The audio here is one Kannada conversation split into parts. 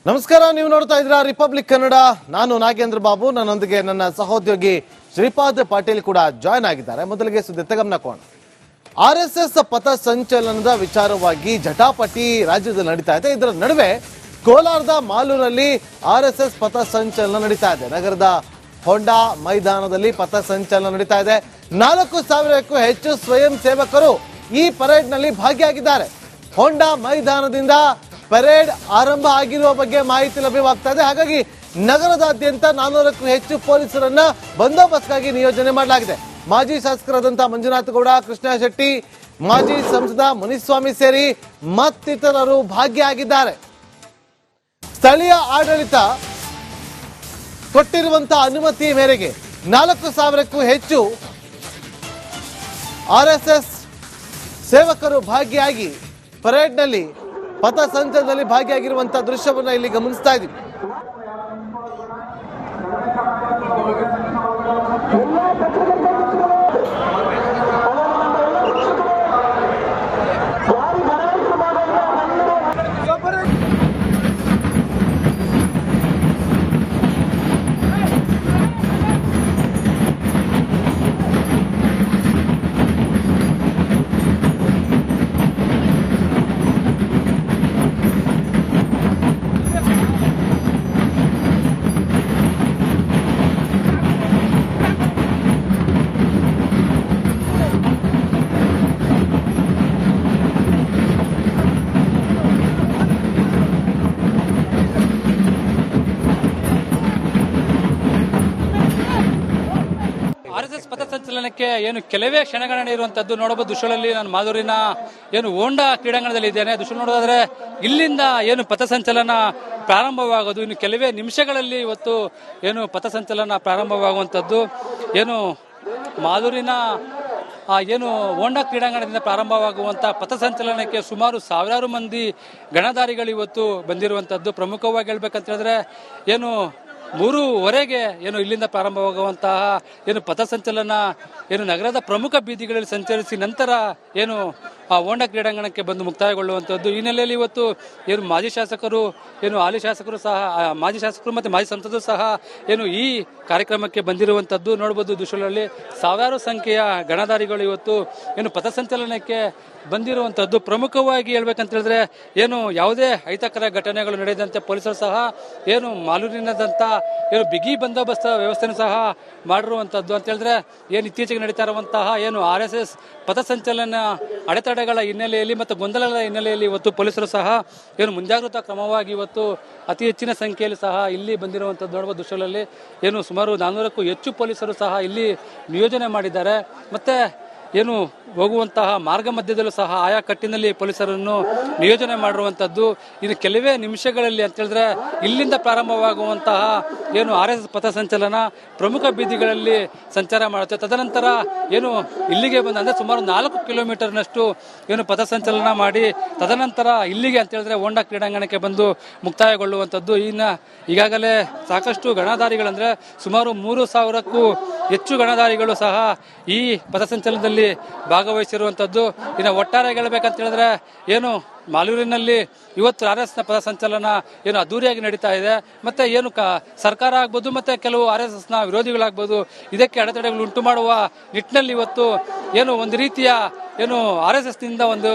ನಮಸ್ಕಾರ, ನೀವು ನೋಡ್ತಾ ಇದ್ದೀರಾ ರಿಪಬ್ಲಿಕ್ ಕನ್ನಡ. ನಾನು ನಾಗೇಂದ್ರ ಬಾಬು, ನನ್ನೊಂದಿಗೆ ನನ್ನ ಸಹೋದ್ಯೋಗಿ ಶ್ರೀಪಾದ್ ಪಾಟೀಲ್ ಕೂಡ ಜಾಯ್ನ್ ಆಗಿದ್ದಾರೆ. ಮೊದಲಿಗೆ ಸುದ್ದಿ ಗಮನಕೋಣ. RSS ಪಥ ಸಂಚಲನದ ವಿಚಾರವಾಗಿ ಜಟಾಪಟಿ ರಾಜ್ಯದಲ್ಲಿ ನಡೀತಾ ಇದೆ. ಇದರ ನಡುವೆ ಕೋಲಾರದ ಮಾಲೂರಲ್ಲಿ RSS ಪಥ ಸಂಚಲನ ನಡೀತಾ ಇದೆ. ನಗರದ ಹೊಂಡಾ ಮೈದಾನದಲ್ಲಿ ಪಥ ಸಂಚಲನ ನಡೀತಾ ಇದೆ. 4,000ಕ್ಕೂ ಹೆಚ್ಚು ಸ್ವಯಂ ಸೇವಕರು ಈ ಪರೇಡ್ ನಲ್ಲಿ ಭಾಗಿಯಾಗಿದ್ದಾರೆ. ಹೊಂಡಾ ಮೈದಾನದಿಂದ ಪರೇಡ್ ಆರಂಭ ಆಗಿರುವ ಬಗ್ಗೆ ಮಾಹಿತಿ ಲಭ್ಯವಾಗ್ತಾ ಇದೆ. ಹಾಗಾಗಿ ನಗರದಾದ್ಯಂತ 400ಕ್ಕೂ ಹೆಚ್ಚು ಪೊಲೀಸರನ್ನ ಬಂದೋಬಸ್ತ್ಗಾಗಿ ನಿಯೋಜನೆ ಮಾಡಲಾಗಿದೆ. ಮಾಜಿ ಶಾಸಕರಾದಂತಹ ಮಂಜುನಾಥ ಗೌಡ, ಕೃಷ್ಣ ಶೆಟ್ಟಿ, ಮಾಜಿ ಸಂಸದ ಮುನಿಸ್ವಾಮಿ ಸೇರಿ ಮತ್ತಿತರರು ಭಾಗಿಯಾಗಿದ್ದಾರೆ. ಸ್ಥಳೀಯ ಆಡಳಿತ ಕೊಟ್ಟಿರುವಂತಹ ಅನುಮತಿ ಮೇರೆಗೆ 4,000ಕ್ಕೂ ಹೆಚ್ಚು RSS ಸೇವಕರು ಭಾಗಿಯಾಗಿ ಪರೇಡ್ನಲ್ಲಿ ಪಥ ಸಂಚಲನದಲ್ಲಿ ಭಾಗಿಯಾಗಿರುವಂತಹ ದೃಶ್ಯವನ್ನ ಇಲ್ಲಿ ಗಮನಿಸ್ತಾ ಇದ್ದೀವಿ. RSS ಪಥಸಂಚಲನಕ್ಕೆ ಏನು ಕೆಲವೇ ಕ್ಷಣಗಣನೆ ಇರುವಂತದ್ದು ನೋಡಬಹುದು. ದೃಶ್ಯಗಳಲ್ಲಿ ನಾನು ಮಾದೂರಿನ ಏನು ಹೋಂಡಾ ಕ್ರೀಡಾಂಗಣದಲ್ಲಿ ಇದ್ದೇನೆ. ದೃಶ್ಯ ನೋಡೋದಾದ್ರೆ ಇಲ್ಲಿಂದ ಏನು ಪಥಸಂಚಲನ ಪ್ರಾರಂಭವಾಗೋದು ಇನ್ನು ಕೆಲವೇ ನಿಮಿಷಗಳಲ್ಲಿ ಇವತ್ತು ಏನು ಪಥಸಂಚಲನ ಪ್ರಾರಂಭವಾಗುವಂಥದ್ದು. ಏನು ಮಾದೂರಿನ ಏನು ಹೋಂಡಾ ಕ್ರೀಡಾಂಗಣದಿಂದ ಪ್ರಾರಂಭವಾಗುವಂಥ ಪಥಸಂಚಲನಕ್ಕೆ ಸುಮಾರು ಸಾವಿರಾರು ಮಂದಿ ಗಣಧಾರಿಗಳು ಇವತ್ತು ಬಂದಿರುವಂಥದ್ದು. ಪ್ರಮುಖವಾಗಿ ಹೇಳ್ಬೇಕಂತ ಹೇಳಿದ್ರೆ ಏನು 3:15 ಏನು ಇಲ್ಲಿಂದ ಪ್ರಾರಂಭವಾಗುವಂತಹ ಏನು ಪಥಸಂಚಲನ ಏನು ನಗರದ ಪ್ರಮುಖ ಬೀದಿಗಳಲ್ಲಿ ಸಂಚರಿಸಿ ನಂತರ ಏನು ಹೋಂಡಾ ಕ್ರೀಡಾಂಗಣಕ್ಕೆ ಬಂದು ಮುಕ್ತಾಯಗೊಳ್ಳುವಂಥದ್ದು. ಈ ನೆಲೆಯಲ್ಲಿ ಇವತ್ತು ಏನು ಮಾಜಿ ಶಾಸಕರು ಏನು ಹಾಲಿ ಶಾಸಕರು ಸಹ ಮಾಜಿ ಶಾಸಕರು ಮತ್ತು ಮಾಜಿ ಸಂಸದರು ಸಹ ಏನು ಈ ಕಾರ್ಯಕ್ರಮಕ್ಕೆ ಬಂದಿರುವಂಥದ್ದು ನೋಡ್ಬೋದು. ದೃಶ್ಯಗಳಲ್ಲಿ ಸಾವಿರಾರು ಸಂಖ್ಯೆಯ ಗಣಧಾರಿಗಳು ಇವತ್ತು ಏನು ಪಥಸಂಚಲನಕ್ಕೆ ಬಂದಿರುವಂಥದ್ದು. ಪ್ರಮುಖವಾಗಿ ಹೇಳ್ಬೇಕಂತ ಹೇಳಿದ್ರೆ ಏನು ಯಾವುದೇ ಅಹಿತಕರ ಘಟನೆಗಳು ನಡೆಯದಂತೆ ಪೊಲೀಸರು ಸಹ ಏನು ಮಾಲೂರಿನದಂತ ಏನು ಬಿಗಿ ಬಂದೋಬಸ್ತ್ ವ್ಯವಸ್ಥೆನೂ ಸಹ ಮಾಡಿರುವಂಥದ್ದು. ಅಂತ ಹೇಳಿದ್ರೆ ಏನು ಇತ್ತೀಚೆಗೆ ನಡೀತಾ ಇರುವಂತಹ ಏನು RSS ಪಥಸಂಚಲನ ಅಡೆತಡೆಗಳ ಹಿನ್ನೆಲೆಯಲ್ಲಿ ಮತ್ತು ಗೊಂದಲಗಳ ಹಿನ್ನೆಲೆಯಲ್ಲಿ ಇವತ್ತು ಪೊಲೀಸರು ಸಹ ಏನು ಮುಂಜಾಗ್ರತಾ ಕ್ರಮವಾಗಿ ಇವತ್ತು ಅತಿ ಹೆಚ್ಚಿನ ಸಂಖ್ಯೆಯಲ್ಲಿ ಸಹ ಇಲ್ಲಿ ಬಂದಿರುವಂಥದ್ದು ನೋಡುವ ದೃಶ್ಯಗಳಲ್ಲಿ ಏನು ಸುಮಾರು 400ಕ್ಕೂ ಹೆಚ್ಚು ಪೊಲೀಸರು ಸಹ ಇಲ್ಲಿ ನಿಯೋಜನೆ ಮಾಡಿದ್ದಾರೆ. ಮತ್ತೆ ಏನು ಹೋಗುವಂತಹ ಮಾರ್ಗ ಮಧ್ಯದಲ್ಲೂ ಸಹ ಆಯಾ ಕಟ್ಟಿನಲ್ಲಿ ಪೊಲೀಸರನ್ನು ನಿಯೋಜನೆ ಮಾಡಿರುವಂಥದ್ದು. ಇನ್ನು ಕೆಲವೇ ನಿಮಿಷಗಳಲ್ಲಿ ಅಂತ ಹೇಳಿದ್ರೆ ಇಲ್ಲಿಂದ ಪ್ರಾರಂಭವಾಗುವಂತಹ ಏನು RSS ಪಥಸಂಚಲನ ಪ್ರಮುಖ ಬೀದಿಗಳಲ್ಲಿ ಸಂಚಾರ ಮಾಡುತ್ತೆ. ತದನಂತರ ಏನು ಇಲ್ಲಿಗೆ ಬಂದ ಅಂದರೆ ಸುಮಾರು 4 ಕಿಲೋಮೀಟರ್ನಷ್ಟು ಏನು ಪಥಸಂಚಲನ ಮಾಡಿ ತದನಂತರ ಇಲ್ಲಿಗೆ ಅಂತ ಹೇಳಿದ್ರೆ ಹೋಂಡಾ ಕ್ರೀಡಾಂಗಣಕ್ಕೆ ಬಂದು ಮುಕ್ತಾಯಗೊಳ್ಳುವಂಥದ್ದು. ಇನ್ನು ಈಗಾಗಲೇ ಸಾಕಷ್ಟು ಗಣಧಾರಿಗಳಂದ್ರೆ ಸುಮಾರು 3,000ಕ್ಕೂ ಹೆಚ್ಚು ಗಣಧಾರಿಗಳು ಸಹ ಈ ಪಥಸಂಚಲನದಲ್ಲಿ ಭಾಗವಹಿಸಿರುವಂಥದ್ದು. ಇನ್ನು ಒಟ್ಟಾರೆ ಹೇಳ್ಬೇಕಂತ ಹೇಳಿದ್ರೆ ಏನು ಮಾಲೂರಿನಲ್ಲಿ ಇವತ್ತು RSS ಪಥಸಂಚಲನ ಏನು ಅದ್ದೂರಿಯಾಗಿ ನಡೀತಾ ಇದೆ. ಮತ್ತೆ ಏನು ಸರ್ಕಾರ ಆಗ್ಬೋದು ಮತ್ತೆ ಕೆಲವು RSSನ ವಿರೋಧಿಗಳಾಗ್ಬೋದು ಇದಕ್ಕೆ ಅಡೆತಡೆಗಳು ಉಂಟು ಮಾಡುವ ನಿಟ್ಟಿನಲ್ಲಿ ಇವತ್ತು ಏನು ಒಂದು ರೀತಿಯ ಏನು RSSನಿಂದ ಒಂದು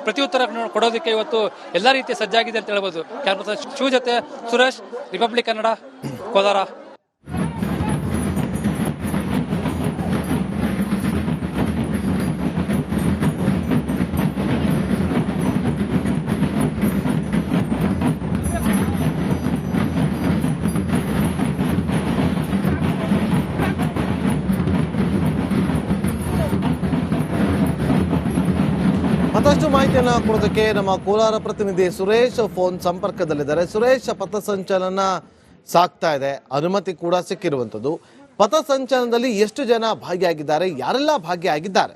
ಪ್ರತ್ಯುತ್ತರ ಕೊಡೋದಕ್ಕೆ ಇವತ್ತು ಎಲ್ಲ ರೀತಿಯ ಸಜ್ಜಾಗಿದೆ ಅಂತ ಹೇಳ್ಬೋದು. ಕ್ಯಾಮ್ರಾ ಶಿವ ಜೊತೆ ಸುರೇಶ್, ರಿಪಬ್ಲಿಕ್ ಕನ್ನಡ, ಕೋಲಾರ. ಮತ್ತಷ್ಟು ಮಾಹಿತಿಯನ್ನು ಕೊಡೋದಕ್ಕೆ ನಮ್ಮ ಕೋಲಾರ ಪ್ರತಿನಿಧಿ ಸುರೇಶ್ ಫೋನ್ ಸಂಪರ್ಕದಲ್ಲಿದ್ದಾರೆ. ಸುರೇಶ್, ಪಥಸಂಚಲನ ಸಾಗ್ತಾ ಇದೆ, ಅನುಮತಿ ಕೂಡ ಸಿಕ್ಕಿರುವಂಥದ್ದು. ಪಥಸಂಚಲನದಲ್ಲಿ ಎಷ್ಟು ಜನ ಭಾಗಿಯಾಗಿದ್ದಾರೆ, ಯಾರೆಲ್ಲ ಭಾಗಿಯಾಗಿದ್ದಾರೆ?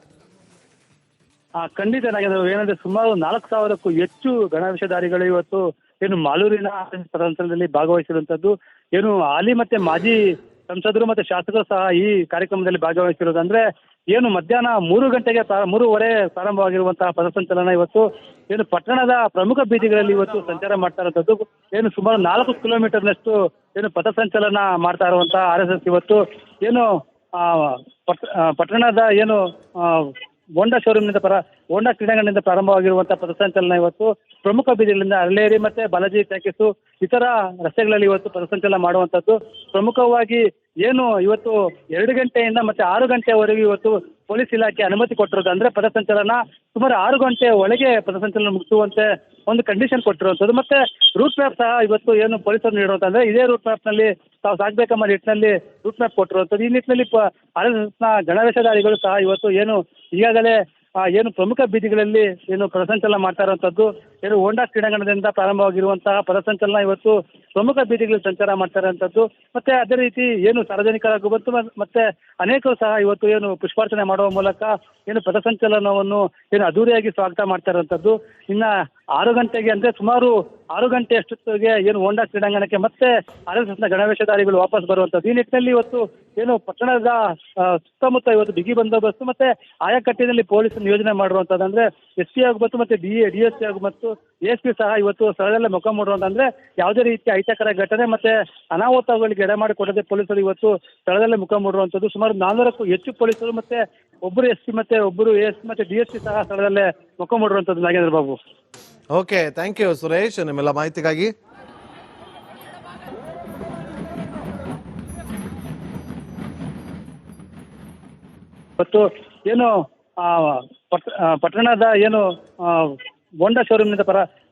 ಖಂಡಿತ ಏನಂದ್ರೆ ಸುಮಾರು 4,000ಕ್ಕೂ ಹೆಚ್ಚು ಗಣವೇಷಧಾರಿಗಳು ಇವತ್ತು ಏನು ಮಾಲೂರಿನ ಪಥಸಂಚಲನದಲ್ಲಿ ಭಾಗವಹಿಸಿರುವಂತದ್ದು. ಏನು ಹಾಲಿ ಮತ್ತೆ ಮಾಜಿ ಸಂಸದರು ಮತ್ತೆ ಶಾಸಕರು ಸಹ ಈ ಕಾರ್ಯಕ್ರಮದಲ್ಲಿ ಭಾಗವಹಿಸಿರೋದು. ಅಂದ್ರೆ ಏನು ಮಧ್ಯಾಹ್ನ 3:30 ಪ್ರಾರಂಭವಾಗಿರುವಂತಹ ಪಥಸಂಚಲನ ಇವತ್ತು ಏನು ಪಟ್ಟಣದ ಪ್ರಮುಖ ಬೀದಿಗಳಲ್ಲಿ ಇವತ್ತು ಸಂಚಾರ ಮಾಡ್ತಾ ಇರುವಂತದ್ದು. ಏನು ಸುಮಾರು 4 ಕಿಲೋಮೀಟರ್ನಷ್ಟು ಏನು ಪಥಸಂಚಲನ ಮಾಡ್ತಾ ಇರುವಂತಹ RSS ಇವತ್ತು ಏನು ಪಟ್ಟಣದ ಏನು ಹೋಂಡಾ ಹೋಂಡಾ ಕ್ರೀಡಾಂಗಣದಿಂದ ಪ್ರಾರಂಭವಾಗಿರುವಂತಹ ಪಥಸಂಚಲನ ಇವತ್ತು ಪ್ರಮುಖ ಬೀದಿಗಳಿಂದ ಅರಳೇರಿ ಮತ್ತೆ ಬಾಲಾಜಿ ಟಾಕೀಸು ಇತರ ರಸ್ತೆಗಳಲ್ಲಿ ಇವತ್ತು ಪಥಸಂಚಲನ ಮಾಡುವಂತದ್ದು. ಪ್ರಮುಖವಾಗಿ ಏನು ಇವತ್ತು 2 ಗಂಟೆಯಿಂದ ಮತ್ತೆ 6 ಗಂಟೆವರೆಗೂ ಇವತ್ತು ಪೊಲೀಸ್ ಇಲಾಖೆ ಅನುಮತಿ ಕೊಟ್ಟಿರೋದು. ಅಂದ್ರೆ ಪಥಸಂಚಲನ ಸುಮಾರು 6 ಗಂಟೆ ಒಳಗೆ ಪಥಸಂಚಲನ ಮುಗಿಸುವಂತೆ ಒಂದು ಕಂಡೀಷನ್ ಕೊಟ್ಟಿರುವಂತದ್ದು. ಮತ್ತೆ ರೂಟ್ ಮ್ಯಾಪ್ ಸಹ ಇವತ್ತು ಏನು ಪೊಲೀಸರು ನೀಡುವಂತಂದ್ರೆ ಇದೇ ರೂಟ್ ಮ್ಯಾಪ್ ನಲ್ಲಿ ತಾವು ಸಾಗಬೇಕಮ್ಮ ನಿಟ್ಟಿನಲ್ಲಿ ರೂಟ್ ಮ್ಯಾಪ್ ಕೊಟ್ಟಿರುವಂತದ್ದು. ಈ ನಿಟ್ಟಿನಲ್ಲಿ RSSನ ಗಣವೇಷಧಾರಿಗಳು ಸಹ ಇವತ್ತು ಏನು ಈಗಾಗಲೇ ಏನು ಪ್ರಮುಖ ಬೀದಿಗಳಲ್ಲಿ ಏನು ಪಥಸಂಚಲನ ಮಾಡ್ತಾ ಇರುವಂತದ್ದು. ಏನು ಹೋಂಡಾ ಕ್ರೀಡಾಂಗಣದಿಂದ ಪ್ರಾರಂಭವಾಗಿರುವಂತಹ ಪಥಸಂಚಲನ ಇವತ್ತು ಪ್ರಮುಖ ಬೀದಿಗಳಲ್ಲಿ ಸಂಚಾರ ಮಾಡ್ತಾ ಇರುವಂತದ್ದು. ಮತ್ತೆ ಅದೇ ರೀತಿ ಏನು ಸಾರ್ವಜನಿಕರಾಗೂ ಬಂತು ಮತ್ತೆ ಅನೇಕರು ಸಹ ಇವತ್ತು ಏನು ಪುಷ್ಪಾರ್ಚನೆ ಮಾಡುವ ಮೂಲಕ ಏನು ಪಥಸಂಚಲನವನ್ನು ಏನು ಅದ್ದೂರಿಯಾಗಿ ಸ್ವಾಗತ ಮಾಡ್ತಾ ಇರುವಂತದ್ದು. ಇನ್ನ 6 ಗಂಟೆಗೆ ಅಂದ್ರೆ ಸುಮಾರು 6 ಗಂಟೆ ಅಷ್ಟೊತ್ತಿಗೆ ಏನು ಹೋಂಡಾ ಕ್ರೀಡಾಂಗಣಕ್ಕೆ ಮತ್ತೆ RSSನ ಗಣವೇಷಧಾರಿಗಳು ವಾಪಸ್ ಬರುವಂತದ್ದು. ಈ ನಿಟ್ಟಿನಲ್ಲಿ ಇವತ್ತು ಏನು ಪಟ್ಟಣದ ಸುತ್ತಮುತ್ತ ಇವತ್ತು ಬಿಗಿ ಬಂದೋಬಸ್ತು ಮತ್ತೆ ಆಯಾಕಟ್ಟಿನಲ್ಲಿ ಪೊಲೀಸ್ ನಿಯೋಜನೆ ಮಾಡಿರುವಂತದ್ದು. ಅಂದ್ರೆ SP ಆಗಬಹುದು ಮತ್ತೆ DSP ಹಾಗೂ ಮತ್ತು ASP ಸಹ ಇವತ್ತು ಸ್ಥಳದಲ್ಲೇ ಮುಖ ಮೂಡುವಂತಂದ್ರೆ ಯಾವುದೇ ರೀತಿಯ ಅಹಿತಕರ ಘಟನೆ ಮತ್ತೆ ಅನಾಹುತಗಳಿಗೆ ಎಡೆ ಮಾಡಿಕೊಡದೆ ಪೊಲೀಸರು ಇವತ್ತು ಸ್ಥಳದಲ್ಲೇ ಮುಖ ಮೂಡುವಂತದ್ದು. ಸುಮಾರು 400ಕ್ಕೂ ಹೆಚ್ಚು ಪೊಲೀಸರು ಮತ್ತೆ ಒಬ್ಬರು SP ಮತ್ತೆ ಒಬ್ಬರು ASP ಮತ್ತೆ DSP ಸಹ ಸ್ಥಳದಲ್ಲೇ ಮುಖ ಮೂಡುವಂತದ್ದು. Nagendra Babu. Okay, thank you Suresh ನಿಮ್ಮೆಲ್ಲ ಮಾಹಿತಿಗಾಗಿ. ಮತ್ತು ಏನು ಪಟ್ಟಣದ ಏನು ಹೋಂಡಾ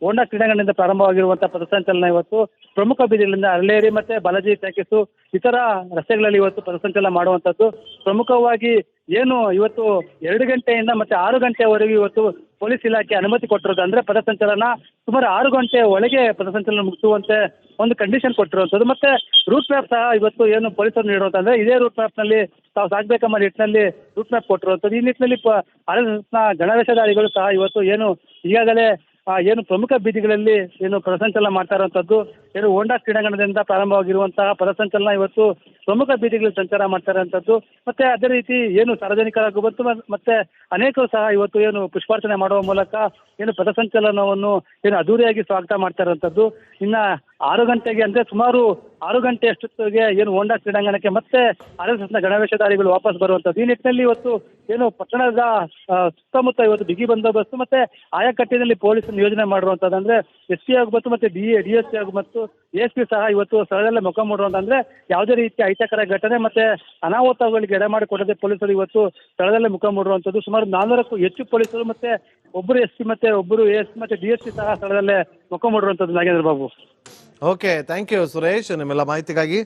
ಹೋಂಡಾ ಕ್ರೀಡಾಂಗಣದಿಂದ ಪ್ರಾರಂಭವಾಗಿರುವಂತಹ ಪಥಸಂಚಲನ ಇವತ್ತು ಪ್ರಮುಖ ಬೀದಿಗಳಿಂದ ಅರಳೇರಿ ಮತ್ತೆ ಬಾಲಾಜಿ ಟಾಕೀಸು ಇತರ ರಸ್ತೆಗಳಲ್ಲಿ ಇವತ್ತು ಪಥಸಂಚಲನ ಮಾಡುವಂತದ್ದು. ಪ್ರಮುಖವಾಗಿ ಏನು ಇವತ್ತು 2 ಗಂಟೆಯಿಂದ ಮತ್ತೆ 6 ಗಂಟೆವರೆಗೂ ಇವತ್ತು ಪೊಲೀಸ್ ಇಲಾಖೆ ಅನುಮತಿ ಕೊಟ್ಟಿರೋದು. ಅಂದ್ರೆ ಪಥಸಂಚಲನ ಸುಮಾರು 6 ಗಂಟೆ ಒಳಗೆ ಪಥಸಂಚಲನ ಮುಗಿಸುವಂತೆ ಒಂದು ಕಂಡೀಷನ್ ಕೊಟ್ಟಿರುವಂತದ್ದು. ಮತ್ತೆ ರೂಟ್ ಮ್ಯಾಪ್ ಸಹ ಇವತ್ತು ಏನು ಪೊಲೀಸರು ನೀಡುವಂತಂದ್ರೆ ಇದೇ ರೂಟ್ ಮ್ಯಾಪ್ ನಲ್ಲಿ ತಾವು ಸಾಗಬೇಕಮ್ಮ ನಿಟ್ಟಿನಲ್ಲಿ ರೂಟ್ ಮ್ಯಾಪ್ ಕೊಟ್ಟಿರುವಂತದ್ದು. ಈ ನಿಟ್ಟಿನಲ್ಲಿ RSSನ ಗಣವೇಷಧಾರಿಗಳು ಸಹ ಇವತ್ತು ಏನು ಈಗಾಗಲೇ ಏನು ಪ್ರಮುಖ ಬೀದಿಗಳಲ್ಲಿ ಏನು ಪಥಸಂಚಲನ ಮಾಡ್ತಾ ಇರುವಂತದ್ದು. ಏನು ಹೋಂಡಾ ಕ್ರೀಡಾಂಗಣದಿಂದ ಪ್ರಾರಂಭವಾಗಿರುವಂತಹ ಪಥಸಂಚಲನ ಇವತ್ತು ಪ್ರಮುಖ ಬೀದಿಗಳಲ್ಲಿ ಸಂಚಾರ ಮಾಡ್ತಾ ಇರುವಂತದ್ದು. ಮತ್ತೆ ಅದೇ ರೀತಿ ಏನು ಸಾರ್ವಜನಿಕರಾಗೂ ಬಂತು ಮತ್ತೆ ಅನೇಕರು ಸಹ ಇವತ್ತು ಏನು ಪುಷ್ಪಾರ್ಚನೆ ಮಾಡುವ ಮೂಲಕ ಏನು ಪಥಸಂಚಲನವನ್ನು ಏನು ಅದ್ದೂರಿಯಾಗಿ ಸ್ವಾಗತ ಮಾಡ್ತಾ ಇರುವಂತದ್ದು. ಇನ್ನ 6 ಗಂಟೆಗೆ ಅಂದ್ರೆ ಸುಮಾರು 6 ಗಂಟೆ ಅಷ್ಟೊತ್ತಿಗೆ ಏನು ಹೋಂಡಾ ಕ್ರೀಡಾಂಗಣಕ್ಕೆ ಮತ್ತೆ RSSನ ಗಣವೇಷಧಾರಿಗಳು ವಾಪಸ್ ಬರುವಂತದ್ದು. ಈ ನಿಟ್ಟಿನಲ್ಲಿ ಇವತ್ತು ಏನು ಪಟ್ಟಣದ ಸುತ್ತಮುತ್ತ ಇವತ್ತು ಬಿಗಿ ಬಂದೋಬಸ್ತು ಮತ್ತೆ ಆಯಾಕಟ್ಟಿನಲ್ಲಿ ಪೊಲೀಸ್ ನಿಯೋಜನೆ ಮಾಡಿರುವಂತದ್ದು. ಅಂದ್ರೆ SP ಆಗಬಹುದು ಮತ್ತೆ DSP ಹಾಗೂ ಮತ್ತು ASP ಸಹ ಇವತ್ತು ಸ್ಥಳದಲ್ಲೇ ಮುಖ ಮೂಡುವಂತಂದ್ರೆ ಯಾವುದೇ ರೀತಿಯ ಅಹಿತಕರ ಘಟನೆ ಮತ್ತೆ ಅನಾಹುತಗಳಿಗೆ ಎಡೆ ಮಾಡಿಕೊಡದೆ ಪೊಲೀಸರು ಇವತ್ತು ಸ್ಥಳದಲ್ಲೇ ಮುಖ ಮೂಡುವಂತದ್ದು. ಸುಮಾರು 400ಕ್ಕೂ ಹೆಚ್ಚು ಪೊಲೀಸರು ಮತ್ತೆ ಒಬ್ಬರು SP ಮತ್ತೆ ಒಬ್ಬರು ASP ಮತ್ತೆ DSP ಸಹ ಸ್ಥಳದಲ್ಲೇ ಮುಖ ಮೂಡುವಂತದ್ದು. Nagendra Babu. Okay, thank you Suresh ನಿಮ್ಮೆಲ್ಲ ಮಾಹಿತಿಗಾಗಿ.